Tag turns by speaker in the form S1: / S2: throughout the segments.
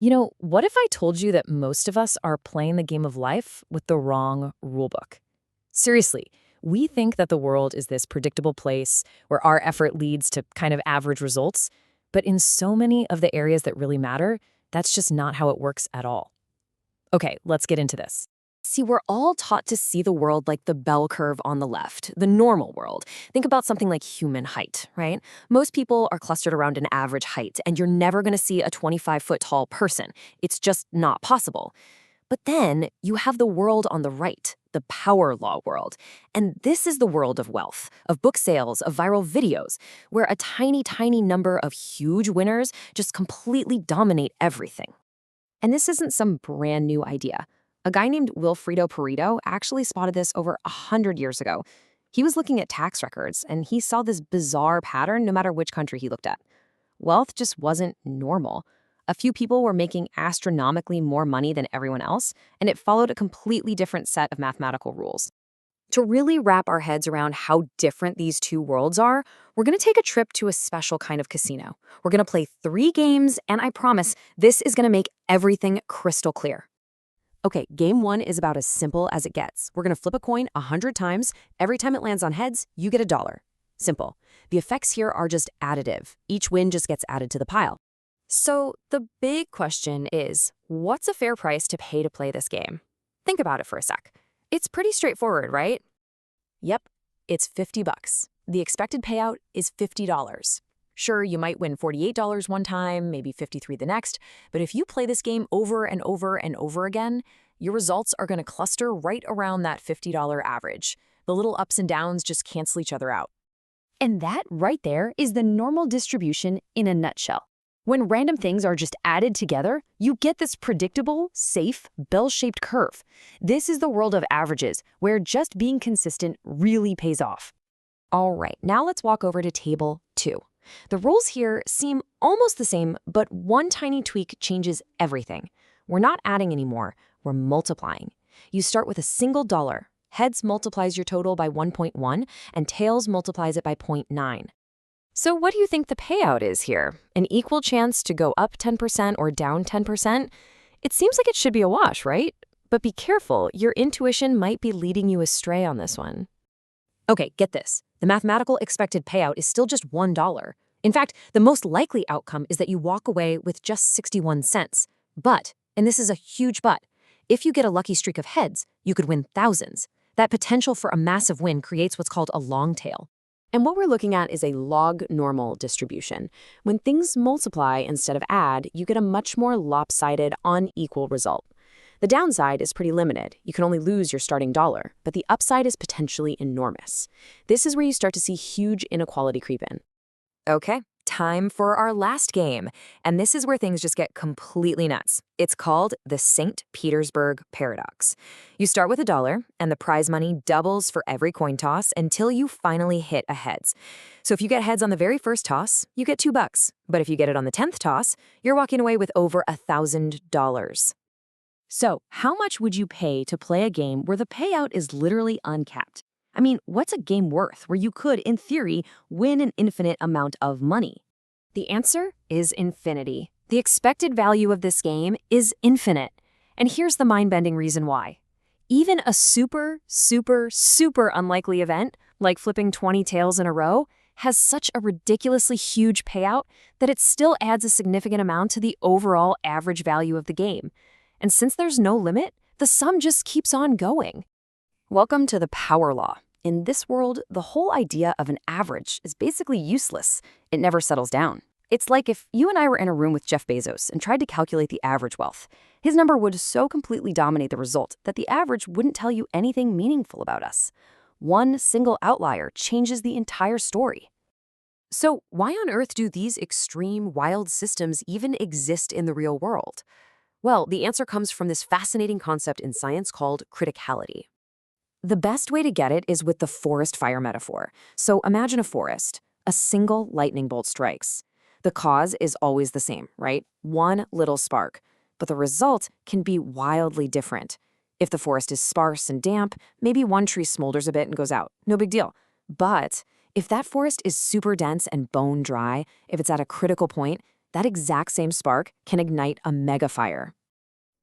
S1: What if I told you that most of us are playing the game of life with the wrong rulebook? Seriously, we think that the world is this predictable place where our effort leads to kind of average results, but in so many of the areas that really matter, that's just not how it works at all. Okay, let's get into this.
S2: See, we're all taught to see the world like the bell curve on the left, the normal world. Think about something like human height, right? Most people are clustered around an average height, and you're never going to see a 25-foot tall person. It's just not possible. But then you have the world on the right, the power law world. And this is the world of wealth, of book sales, of viral videos, where a tiny, tiny number of huge winners just completely dominate everything. And this isn't some brand new idea. A guy named Wilfredo Pareto actually spotted this over 100 years ago. He was looking at tax records, and he saw this bizarre pattern no matter which country he looked at. Wealth just wasn't normal. A few people were making astronomically more money than everyone else, and it followed a completely different set of mathematical rules. To really wrap our heads around how different these two worlds are, we're going to take a trip to a special kind of casino. We're going to play 3 games, and I promise this is going to make everything crystal clear. Okay, game 1 is about as simple as it gets. We're going to flip a coin 100 times. Every time it lands on heads, you get $1. Simple. The effects here are just additive. Each win just gets added to the pile. So the big question is, what's a fair price to pay to play this game? Think about it for a sec. It's pretty straightforward, right? Yep, it's 50 bucks. The expected payout is $50. Sure, you might win $48 one time, maybe 53 the next, but if you play this game over and over and over again, your results are going to cluster right around that $50 average. The little ups and downs just cancel each other out. And that right there is the normal distribution in a nutshell. When random things are just added together, you get this predictable, safe, bell-shaped curve. This is the world of averages, where just being consistent really pays off. All right, now let's walk over to table 2. The rules here seem almost the same, but one tiny tweak changes everything. We're not adding anymore, we're multiplying. You start with a single dollar. Heads multiplies your total by 1.1, and tails multiplies it by 0.9. So what do you think the payout is here? An equal chance to go up 10% or down 10%? It seems like it should be a wash, right? But be careful, your intuition might be leading you astray on this one. Okay, get this. The mathematical expected payout is still just $1. In fact, the most likely outcome is that you walk away with just 61 cents. But, and this is a huge but, if you get a lucky streak of heads, you could win thousands. That potential for a massive win creates what's called a long tail. And what we're looking at is a log normal distribution. When things multiply instead of add, you get a much more lopsided, unequal result. The downside is pretty limited. You can only lose your starting dollar, but the upside is potentially enormous. This is where you start to see huge inequality creep in. Okay, time for our last game. And this is where things just get completely nuts. It's called the St. Petersburg Paradox. You start with $1, and the prize money doubles for every coin toss until you finally hit a heads. So if you get heads on the very first toss, you get $2. But if you get it on the 10th toss, you're walking away with over $1,000. So, how much would you pay to play a game where the payout is literally uncapped? I mean, what's a game worth where you could, in theory, win an infinite amount of money? The answer is infinity. The expected value of this game is infinite. And here's the mind-bending reason why. Even a super, super, super unlikely event, like flipping 20 tails in a row, has such a ridiculously huge payout that it still adds a significant amount to the overall average value of the game. And since there's no limit, the sum just keeps on going. Welcome to the power law. In this world, the whole idea of an average is basically useless. It never settles down. It's like if you and I were in a room with Jeff Bezos and tried to calculate the average wealth. His number would so completely dominate the result that the average wouldn't tell you anything meaningful about us. One single outlier changes the entire story. So why on earth do these extreme, wild systems even exist in the real world? Well, the answer comes from this fascinating concept in science called criticality. The best way to get it is with the forest fire metaphor. So imagine a forest. A single lightning bolt strikes. The cause is always the same, right? One little spark. But the result can be wildly different. If the forest is sparse and damp, maybe one tree smolders a bit and goes out. No big deal. But if that forest is super dense and bone dry, if it's at a critical point, that exact same spark can ignite a mega fire.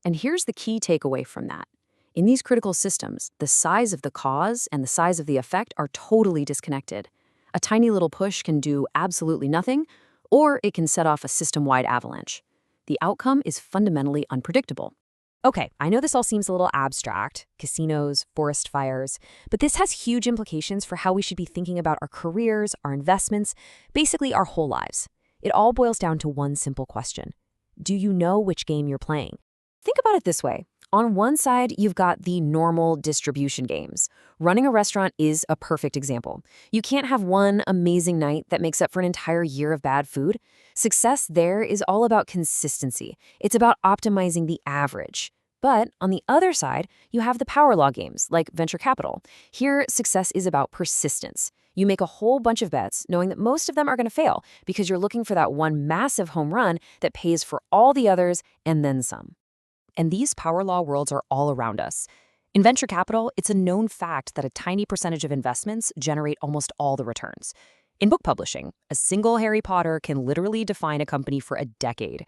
S2: And here's the key takeaway from that. In these critical systems, the size of the cause and the size of the effect are totally disconnected. A tiny little push can do absolutely nothing, or it can set off a system-wide avalanche. The outcome is fundamentally unpredictable.
S3: Okay, I know this all seems a little abstract, casinos, forest fires, but this has huge implications for how we should be thinking about our careers, our investments, basically our whole lives. It all boils down to one simple question. Do you know which game you're playing?
S2: Think about it this way. On one side, you've got the normal distribution games. Running a restaurant is a perfect example. You can't have one amazing night that makes up for an entire year of bad food. Success there is all about consistency. It's about optimizing the average. But on the other side, you have the power law games, like venture capital. Here, success is about persistence. You make a whole bunch of bets, knowing that most of them are going to fail, because you're looking for that one massive home run that pays for all the others and then some.
S3: And these power law worlds are all around us. In venture capital, it's a known fact that a tiny percentage of investments generate almost all the returns. In book publishing, a single Harry Potter can literally define a company for a decade.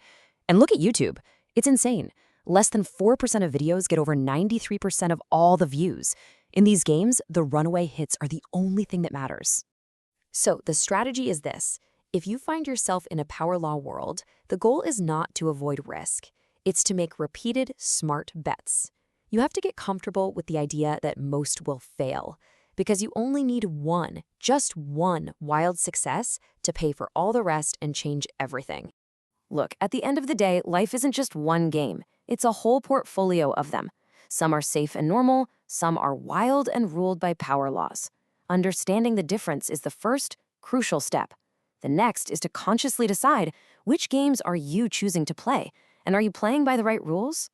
S3: And look at YouTube. It's insane. Less than 4% of videos get over 93% of all the views. In these games, the runaway hits are the only thing that matters.
S2: So the strategy is this. If you find yourself in a power law world, the goal is not to avoid risk. It's to make repeated, smart bets. You have to get comfortable with the idea that most will fail, because you only need one, just one wild success to pay for all the rest and change everything. Look, at the end of the day, life isn't just one game. It's a whole portfolio of them. Some are safe and normal, some are wild and ruled by power laws. Understanding the difference is the first, crucial step. The next is to consciously decide which games are you choosing to play, and are you playing by the right rules?